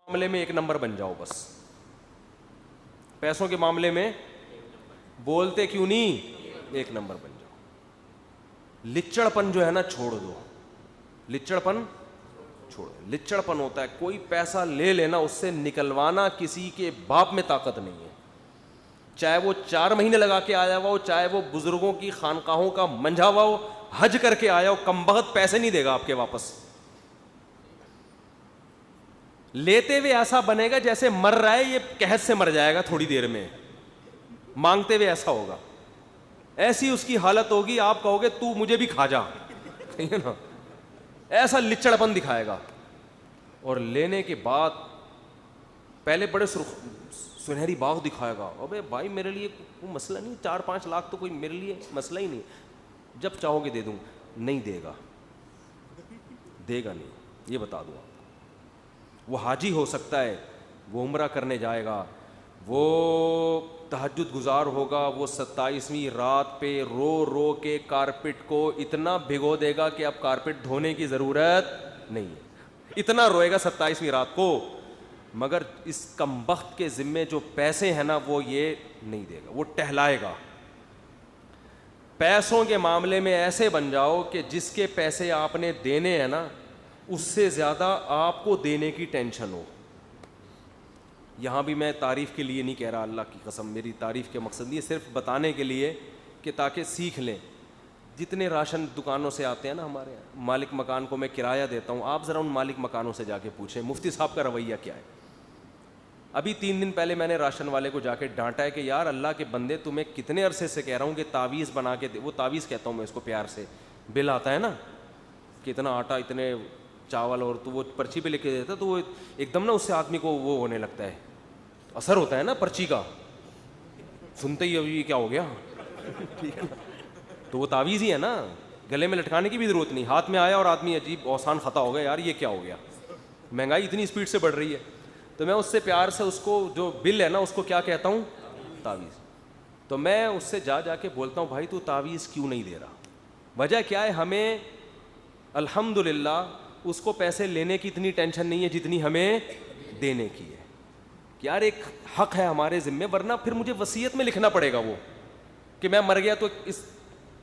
معاملے میں ایک نمبر بن جاؤ بس. پیسوں کے معاملے میں بولتے کیوں نہیں, ایک نمبر بن جاؤ. لچڑپن جو ہے نا چھوڑ دو, لچڑپن چھوڑ. لچڑپن ہوتا ہے کوئی پیسہ لے لینا, اس سے نکلوانا کسی کے باپ میں طاقت نہیں ہے, چاہے وہ 4 مہینے لگا کے آیا ہوا ہو, چاہے وہ بزرگوں کی خانقاہوں کا منجھا ہوا ہو, حج کر کے آیا ہو, کمبخت پیسے نہیں دے گا آپ کے واپس. لیتے ہوئے ایسا بنے گا جیسے مر رہا ہے, یہ قحط سے مر جائے گا تھوڑی دیر میں. مانگتے ہوئے ایسا ہوگا, ایسی اس کی حالت ہوگی, آپ کہو گے تو مجھے بھی کھا جا, ٹھیک ہے نا. ایسا لچڑپن دکھائے گا. اور لینے کے بعد پہلے بڑے سنہری باغ دکھائے گا, ابے بھائی میرے لیے کوئی مسئلہ نہیں, 4-5 لاکھ تو کوئی میرے لیے مسئلہ ہی نہیں, جب چاہو گے دے دوں. نہیں دے گا, دے گا نہیں, یہ بتا دوں آپ. وہ حاجی ہو سکتا ہے, وہ عمرہ کرنے جائے گا, وہ تہجد گزار ہوگا, وہ 27ویں رات پہ رو رو کے کارپٹ کو اتنا بھگو دے گا کہ اب کارپٹ دھونے کی ضرورت نہیں ہے, اتنا روئے گا 27ویں رات کو. مگر اس کمبخت کے ذمے جو پیسے ہیں نا وہ یہ نہیں دے گا, وہ ٹہلائے گا. پیسوں کے معاملے میں ایسے بن جاؤ کہ جس کے پیسے آپ نے دینے ہیں نا اس سے زیادہ آپ کو دینے کی ٹینشن ہو. یہاں بھی میں تعریف کے لیے نہیں کہہ رہا, اللہ کی قسم میری تعریف کے مقصد نہیں, صرف بتانے کے لیے کہ تاکہ سیکھ لیں. جتنے راشن دکانوں سے آتے ہیں نا ہمارے یہاں, مالک مکان کو میں کرایہ دیتا ہوں, آپ ذرا ان مالک مکانوں سے جا کے پوچھیں مفتی صاحب کا رویہ کیا ہے. ابھی 3 دن پہلے میں نے راشن والے کو جا کے ڈانٹا ہے کہ یار اللہ کے بندے تمہیں کتنے عرصے سے کہہ رہا ہوں کہ تعویذ بنا کے دے, وہ تعویذ کہتا ہوں میں اس کو پیار سے, بل آتا ہے نا کہ اتنا آٹا اتنے چاول, اور تو وہ پرچی پہ لکھ کے دیتا, تو وہ ایک دم نا اس سے آدمی کو وہ ہونے لگتا ہے, اثر ہوتا ہے نا پرچی کا, سنتے ہی ابھی کیا ہو گیا, ٹھیک ہے نا. تو وہ تعویذ ہی ہے نا, گلے میں لٹکانے کی بھی ضرورت نہیں, ہاتھ میں آیا اور آدمی عجیب اوسان خطا ہو گیا, یار یہ کیا ہو گیا, مہنگائی اتنی اسپیڈ سے بڑھ رہی ہے. تو میں اس سے پیار سے اس کو جو بل ہے نا اس کو کیا کہتا ہوں, تعویذ. تو میں اس سے جا جا کے بولتا ہوں بھائی تو تعویذ کیوں نہیں دے رہا, وجہ کیا ہے, ہمیں الحمدللہ اس کو پیسے لینے کی اتنی ٹینشن نہیں ہے جتنی ہمیں دینے کی ہے. یار ایک حق ہے ہمارے ذمے, ورنہ پھر مجھے وصیت میں لکھنا پڑے گا وہ کہ میں مر گیا تو اس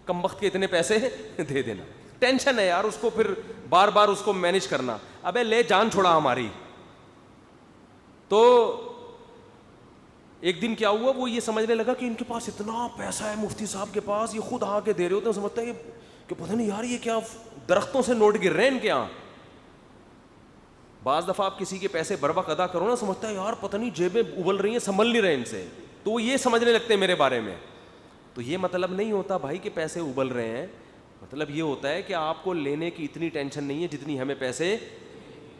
کمبخت کے اتنے پیسے دے دینا. ٹینشن ہے یار اس کو, پھر بار بار اس کو مینیج کرنا. ابے لے جان چھوڑا ہماری. تو ایک دن کیا ہوا, وہ یہ سمجھنے لگا کہ ان کے پاس اتنا پیسہ ہے مفتی صاحب کے پاس, یہ خود آ کے دے رہے ہوتے ہیں, سمجھتا ہے کہ پتہ نہیں یار یہ کیا درختوں سے نوٹ گر رہے ہیں ان کے یہاں. بعض دفعہ آپ کسی کے پیسے بر وقت ادا کرو نا, سمجھتا ہے یار پتہ نہیں جیبیں ابل رہی ہیں, سنبھل نہیں رہے ان سے, تو وہ یہ سمجھنے لگتے ہیں میرے بارے میں. تو یہ مطلب نہیں ہوتا بھائی کہ پیسے ابل رہے ہیں, مطلب یہ ہوتا ہے کہ آپ کو لینے کی اتنی ٹینشن نہیں ہے جتنی ہمیں پیسے.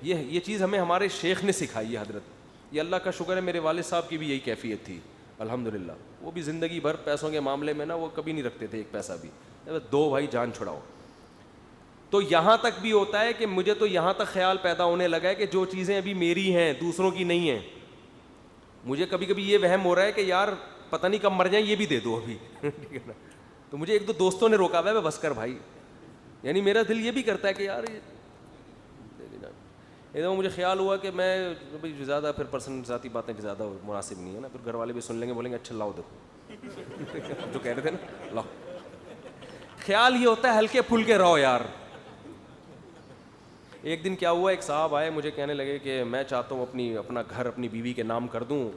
یہ چیز ہمیں ہمارے شیخ نے سکھائی ہے حضرت. یہ اللہ کا شکر ہے, میرے والد صاحب کی بھی یہی کیفیت تھی الحمدللہ. وہ بھی زندگی بھر پیسوں کے معاملے میں نا وہ کبھی نہیں رکھتے تھے ایک پیسہ بھی, 2 بھائی جان چھڑاؤ. تو یہاں تک بھی ہوتا ہے کہ مجھے تو یہاں تک خیال پیدا ہونے لگا ہے کہ جو چیزیں ابھی میری ہیں دوسروں کی نہیں ہیں, مجھے کبھی کبھی یہ وہم ہو رہا ہے کہ یار پتہ نہیں کب مر جائیں, یہ بھی دے دو ابھی, ٹھیک ہے نا. تو مجھے 1-2 دوستوں نے روکا ہوا ہے, بس کر بھائی, یعنی میرا دل یہ بھی کرتا ہے کہ یار یہ دے دینا. ایک مجھے خیال ہوا کہ میں زیادہ پھر پرسنل ذاتی باتیں زیادہ مناسب نہیں ہے نا, پھر گھر والے بھی سن لیں گے, بولیں گے اچھا لاؤ دیکھو جو کہہ رہے تھے نا لاؤ. خیال یہ ہوتا ہے ہلکے پھلکے رہو یار. ایک دن کیا ہوا, ایک صاحب آئے مجھے کہنے لگے کہ میں چاہتا ہوں اپنا گھر اپنی بیوی کے نام کر دوں,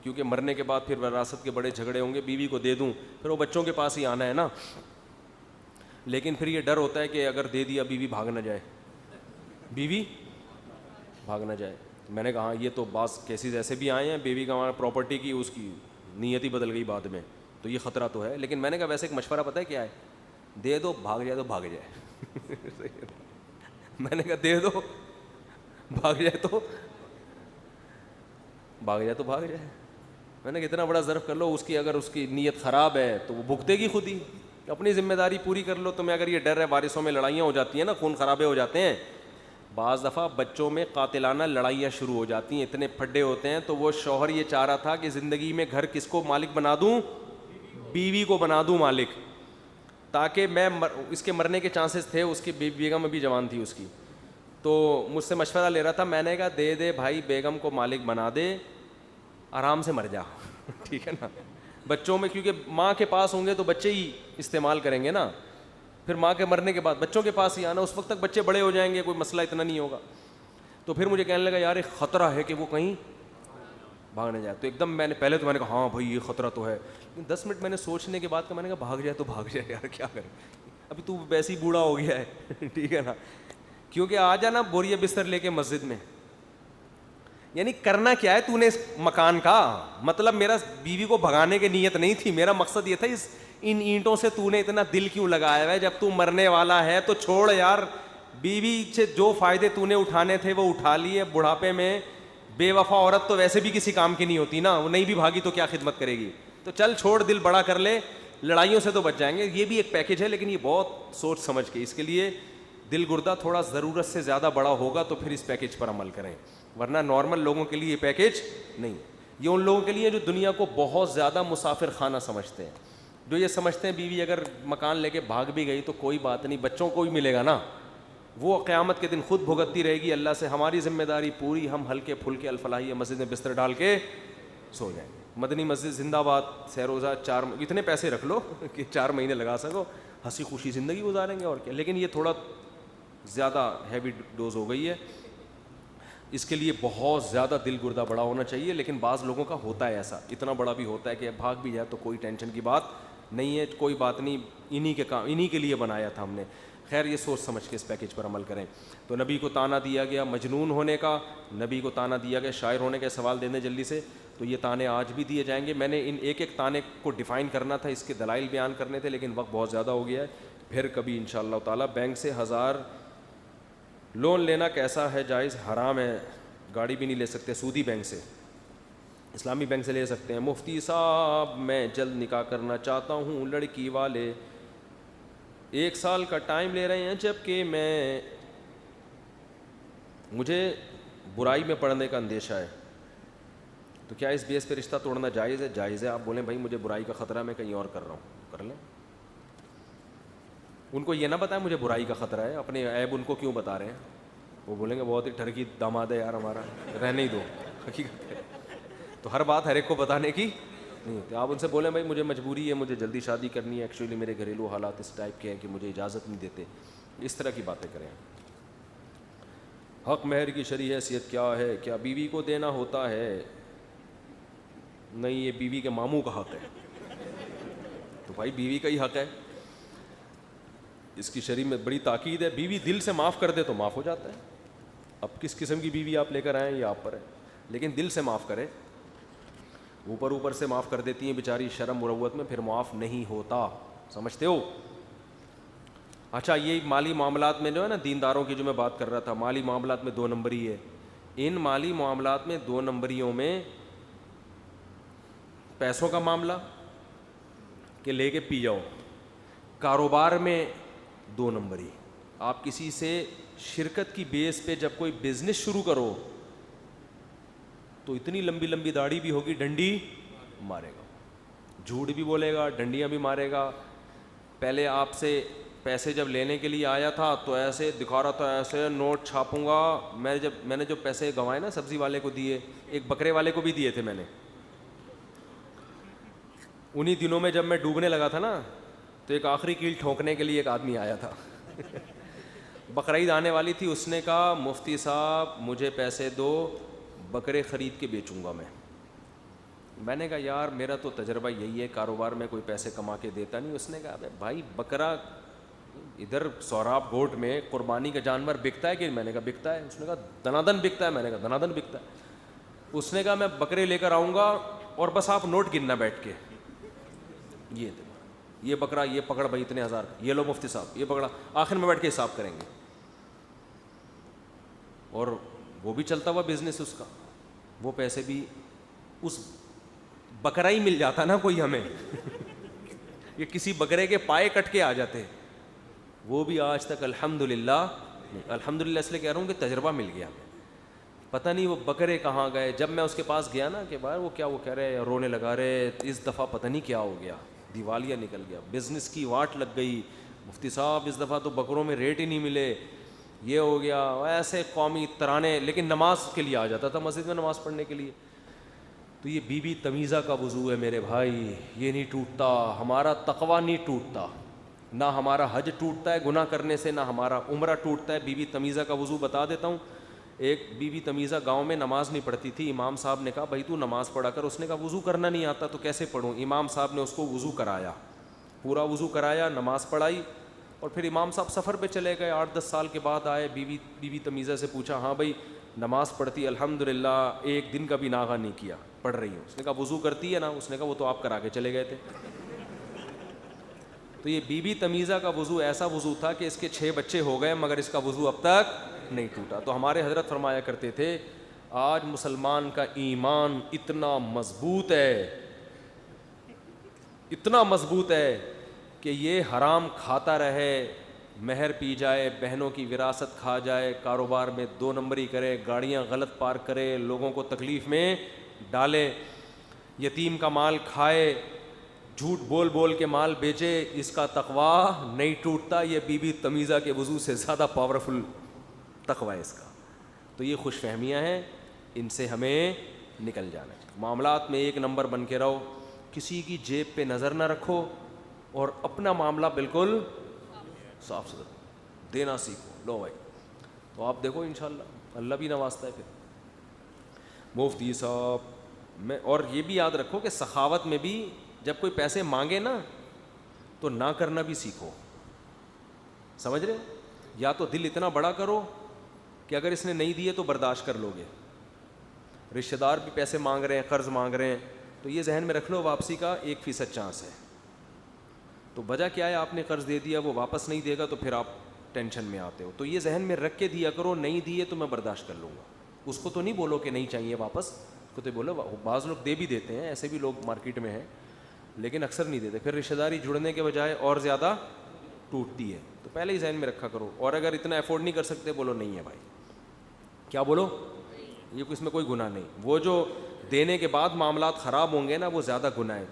کیونکہ مرنے کے بعد پھر وراثت کے بڑے جھگڑے ہوں گے, بیوی کو دے دوں, پھر وہ بچوں کے پاس ہی آنا ہے نا. لیکن پھر یہ ڈر ہوتا ہے کہ اگر دے دیا بیوی بھاگ نہ جائے, بیوی بھاگ نہ جائے. میں نے کہا یہ تو بعض کیسز ایسے بھی آئے ہیں, بیوی کا پراپرٹی کی اس کی نیت ہی بدل گئی بعد میں, تو یہ خطرہ تو ہے. لیکن میں نے کہا ویسے ایک مشورہ پتہ ہے کیا ہے, دے دو, بھاگ جائے تو بھاگ جائے. میں نے کہا دے دو, بھاگ جائے تو بھاگ جائے. میں نے کہا اتنا بڑا ظرف کر لو, اس کی اگر اس کی نیت خراب ہے تو وہ بھگتے گی خود ہی, اپنی ذمہ داری پوری کر لو. تمہیں اگر یہ ڈر ہے, وارثوں میں لڑائیاں ہو جاتی ہیں نا, خون خرابے ہو جاتے ہیں, بعض دفعہ بچوں میں قاتلانہ لڑائیاں شروع ہو جاتی ہیں, اتنے پھڈے ہوتے ہیں. تو وہ شوہر یہ چاہ رہا تھا کہ زندگی میں گھر کس کو مالک بنا دوں, بیوی کو بنا دوں مالک, تاکہ میں اس کے مرنے کے چانسز تھے, اس کی بیگم بھی جوان تھی اس کی, تو مجھ سے مشورہ لے رہا تھا, میں نے کہا دے دے بھائی, بیگم کو مالک بنا دے, آرام سے مر جا. ٹھیک ہے نا, بچوں میں کیونکہ ماں کے پاس ہوں گے تو بچے ہی استعمال کریں گے نا, پھر ماں کے مرنے کے بعد بچوں کے پاس ہی آنا, اس وقت تک بچے بڑے ہو جائیں گے, کوئی مسئلہ اتنا نہیں ہوگا. تو پھر مجھے کہنے لگا یار ایک خطرہ ہے کہ وہ کہیں بھاگنے جائے. تو ایک دم میں نے کہا ہاں بھائی یہ خطرہ تو ہے, لیکن 10 منٹ میں نے سوچنے کے بعد میں نے کہا بھاگ جائے تو بھاگ جائے یار, کیا کرے, ابھی تو ویسے ہی بوڑھا ہو گیا ہے. ٹھیک ہے نا, کیونکہ آ جانا بوریا بستر لے کے مسجد میں, یعنی کرنا کیا ہے تو نے اس مکان کا, مطلب میرا بیوی کو بھگانے کی نیت نہیں تھی, میرا مقصد یہ تھا ان اینٹوں سے تو نے اتنا دل کیوں لگایا ہے, جب تو مرنے والا ہے تو چھوڑ یار, بیوی سے جو فائدے تو نے اٹھانے تھے وہ اٹھا لیے. بڑھاپے میں بے وفا عورت تو ویسے بھی کسی کام کی نہیں ہوتی نا, وہ نہیں بھی بھاگی تو کیا خدمت کرے گی, تو چل چھوڑ, دل بڑا کر لے, لڑائیوں سے تو بچ جائیں گے. یہ بھی ایک پیکیج ہے, لیکن یہ بہت سوچ سمجھ کے, اس کے لیے دل گردہ تھوڑا ضرورت سے زیادہ بڑا ہوگا تو پھر اس پیکیج پر عمل کریں, ورنہ نارمل لوگوں کے لیے یہ پیکیج نہیں. یہ ان لوگوں کے لیے جو دنیا کو بہت زیادہ مسافر خانہ سمجھتے ہیں, جو یہ سمجھتے ہیں بیوی اگر مکان لے کے بھاگ بھی گئی تو کوئی بات نہیں, بچوں کو بھی ملے گا نا, وہ قیامت کے دن خود بھگتتی رہے گی اللہ سے, ہماری ذمہ داری پوری, ہم ہلکے پھلکے الفلاحیہ مسجد میں بستر ڈال کے سو جائیں گے. مدنی مسجد زندہ باد, سہروزہ 4 اتنے پیسے رکھ لو کہ 4 مہینے لگا سکو, ہنسی خوشی زندگی گزاریں گے اور کیا. لیکن یہ تھوڑا زیادہ ہیوی ڈوز ہو گئی ہے, اس کے لیے بہت زیادہ دل گردہ بڑا ہونا چاہیے. لیکن بعض لوگوں کا ہوتا ہے ایسا, اتنا بڑا بھی ہوتا ہے کہ بھاگ بھی جائے تو کوئی ٹینشن کی بات نہیں ہے, کوئی بات نہیں, انہی کے لیے بنایا تھا ہم نے. خیر یہ سوچ سمجھ کے اس پیکیج پر عمل کریں. تو نبی کو تانا دیا گیا مجنون ہونے کا, نبی کو تانا دیا گیا شاعر ہونے کا. سوال دیں جلدی سے, تو یہ تانے آج بھی دیے جائیں گے. میں نے ان ایک ایک تانے کو ڈیفائن کرنا تھا, اس کے دلائل بیان کرنے تھے, لیکن وقت بہت زیادہ ہو گیا ہے. پھر کبھی انشاءاللہ تعالیٰ. بینک سے 1000 لون لینا کیسا ہے, جائز حرام ہے, گاڑی بھی نہیں لے سکتے سودی بینک سے, اسلامی بینک سے لے سکتے ہیں. مفتی صاحب میں جلد نکاح کرنا چاہتا ہوں, لڑکی والے 1 سال کا ٹائم لے رہے ہیں, جبکہ مجھے برائی میں پڑنے کا اندیشہ ہے, تو کیا اس بیس پہ رشتہ توڑنا جائز ہے؟ جائز ہے. آپ بولیں بھائی مجھے برائی کا خطرہ ہے, میں کہیں اور کر رہا ہوں, کر لیں. ان کو یہ نہ بتائیں مجھے برائی کا خطرہ ہے, اپنے عیب ان کو کیوں بتا رہے ہیں, وہ بولیں گے بہت ہی ٹھرکی داماد ہے یار ہمارا, رہنے ہی دو. حقیقت ہے, تو ہر بات ہر ایک کو بتانے کی نہیں. تو آپ ان سے بولیں بھائی مجھے مجبوری ہے, مجھے جلدی شادی کرنی ہے, ایکچولی میرے گھریلو حالات اس ٹائپ کے ہیں کہ مجھے اجازت نہیں دیتے, اس طرح کی باتیں کریں. حق مہر کی شرعی حیثیت کیا ہے, کیا بیوی کو دینا ہوتا ہے؟ نہیں, یہ بیوی کے ماموں کا حق ہے. تو بھائی بیوی کا ہی حق ہے, اس کی شرع میں بڑی تاکید ہے. بیوی دل سے معاف کر دے تو معاف ہو جاتا ہے. اب کس قسم کی بیوی آپ لے کر آئیں یہ آپ پر ہے, لیکن دل سے معاف کرے. اوپر سے معاف کر دیتی ہیں بیچاری شرم مروت میں, پھر معاف نہیں ہوتا, سمجھتے ہو. اچھا یہ مالی معاملات میں جو ہے نا, دینداروں کی جو میں بات کر رہا تھا, مالی معاملات میں 2 نمبری ہے. ان مالی معاملات میں 2 نمبریوں میں پیسوں کا معاملہ کہ لے کے پی جاؤ, کاروبار میں 2 نمبری. آپ کسی سے شرکت کی بیس پہ جب کوئی بزنس شروع کرو تو اتنی لمبی لمبی داڑھی بھی ہوگی, ڈنڈی مارے گا, جھوٹ بھی بولے گا, ڈنڈیاں بھی مارے گا. پہلے آپ سے پیسے جب لینے کے لیے آیا تھا تو ایسے دکھا رہا تھا, ایسے نوٹ چھاپوں گا. میں نے جو پیسے گنوائے نا, سبزی والے کو دیے, ایک بکرے والے کو بھی دیے تھے میں نے. انہی دنوں میں جب میں ڈوبنے لگا تھا نا, تو ایک آخری کیل ٹھونکنے کے لیے ایک آدمی آیا تھا. بقرعید آنے والی تھی, اس نے کہا مفتی صاحب مجھے پیسے دو, بکرے خرید کے بیچوں گا میں. میں نے کہا یار میرا تو تجربہ یہی ہے, کاروبار میں کوئی پیسے کما کے دیتا نہیں. اس نے کہا بھائی بکرا ادھر سوراب گوٹ میں قربانی کا جانور بکتا ہے کہ؟ میں نے کہا بکتا ہے. اس نے کہا دنادن بکتا ہے. میں نے کہا دنادن بکتا ہے. اس نے کہا میں بکرے لے کر آؤں گا اور بس آپ نوٹ گننا بیٹھ کے, یہ بکرا یہ پکڑ بھائی اتنے 1000, یہ لو مفتی صاحب یہ پکڑا, آخر میں بیٹھ کے حساب کریں گے. اور وہ بھی چلتا ہوا بزنس اس کا, وہ پیسے بھی اس بکرا ہی مل جاتا نا کوئی ہمیں یہ کسی بکرے کے پائے کٹ کے آ جاتے, وہ بھی آج تک الحمدللہ اس لیے کہہ رہا ہوں کہ تجربہ مل گیا. پتہ نہیں وہ بکرے کہاں گئے. جب میں اس کے پاس گیا نا کہ بھائی وہ کیا, وہ کہہ رہے رونے لگا رہے, اس دفعہ پتہ نہیں کیا ہو گیا, دیوالیہ نکل گیا, بزنس کی واٹ لگ گئی. مفتی صاحب اس دفعہ تو بکروں میں ریٹ ہی نہیں ملے. یہ ہو گیا، ایسے قومی ترانے، لیکن نماز کے لیے آ جاتا تھا مسجد میں نماز پڑھنے کے لیے. تو یہ بی بی تمیزہ کا وضو ہے میرے بھائی، یہ نہیں ٹوٹتا. ہمارا تقویٰ نہیں ٹوٹتا، نہ ہمارا حج ٹوٹتا ہے گناہ کرنے سے، نہ ہمارا عمرہ ٹوٹتا ہے. بی بی تمیزہ کا وضو بتا دیتا ہوں. ایک بی بی تمیزہ گاؤں میں نماز نہیں پڑھتی تھی. امام صاحب نے کہا بھائی تو نماز پڑھا کر. اس نے کہا وضو کرنا نہیں آتا تو کیسے پڑھوں؟ امام صاحب نے اس کو وضو کرایا، پورا وضو کرایا، نماز پڑھائی. اور پھر امام صاحب سفر پہ چلے گئے، 8-10 سال کے بعد آئے. بی بی تمیزہ سے پوچھا ہاں بھائی نماز پڑھتی الحمدللہ، ایک دن کا بھی ناغہ نہیں کیا، پڑھ رہی ہوں. اس نے کہا وضو کرتی ہے نا؟ اس نے کہا وہ تو آپ کرا کے چلے گئے تھے. تو یہ بی بی تمیزہ کا وضو ایسا وضو تھا کہ اس کے 6 بچے ہو گئے مگر اس کا وضو اب تک نہیں ٹوٹا. تو ہمارے حضرت فرمایا کرتے تھے آج مسلمان کا ایمان اتنا مضبوط ہے، اتنا مضبوط ہے کہ یہ حرام کھاتا رہے، مہر پی جائے، بہنوں کی وراثت کھا جائے، کاروبار میں 2 نمبری کرے، گاڑیاں غلط پارک کرے، لوگوں کو تکلیف میں ڈالے، یتیم کا مال کھائے، جھوٹ بول بول کے مال بیچے، اس کا تقویٰ نہیں ٹوٹتا. یہ بی بی تمیزہ کے وضو سے زیادہ پاورفل تقویٰ ہے اس کا. تو یہ خوش فہمیاں ہیں، ان سے ہمیں نکل جانا چاہیے. معاملات میں 1 نمبر بن کے رہو، کسی کی جیب پہ نظر نہ رکھو، اور اپنا معاملہ بالکل صاف ستھرا دینا سیکھو. لو بھائی تو آپ دیکھو انشاءاللہ اللہ بھی نوازتا ہے. پھر مفتی صاحب میں، اور یہ بھی یاد رکھو کہ سخاوت میں بھی جب کوئی پیسے مانگے نا تو نہ کرنا بھی سیکھو. سمجھ رہے؟ یا تو دل اتنا بڑا کرو کہ اگر اس نے نہیں دیے تو برداشت کر لو گے. رشتہ دار بھی پیسے مانگ رہے ہیں، قرض مانگ رہے ہیں، تو یہ ذہن میں رکھ لو واپسی کا 1% چانس ہے. تو وجہ کیا ہے؟ آپ نے قرض دے دیا، وہ واپس نہیں دے گا تو پھر آپ ٹینشن میں آتے ہو. تو یہ ذہن میں رکھ کے دیا کرو، نہیں دیے تو میں برداشت کر لوں گا. اس کو تو نہیں بولو کہ نہیں چاہیے واپس، اس کو تو بولو. بعض لوگ دے بھی دیتے ہیں، ایسے بھی لوگ مارکیٹ میں ہیں، لیکن اکثر نہیں دیتے. پھر رشتہ داری جڑنے کے بجائے اور زیادہ ٹوٹتی ہے. تو پہلے ہی ذہن میں رکھا کرو. اور اگر اتنا افورڈ نہیں کر سکتے بولو نہیں ہے بھائی. کیا بولو؟ یہ اس میں کوئی گناہ نہیں. وہ جو دینے کے بعد معاملات خراب ہوں گے نا وہ زیادہ گناہ ہے.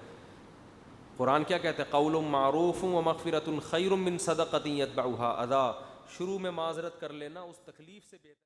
قرآن کیا کہتے ہیں؟ قول معروف و مغفرۃ خیر من صدقۃ یتبعها اذی. شروع میں معذرت کر لینا اس تکلیف سے بہتر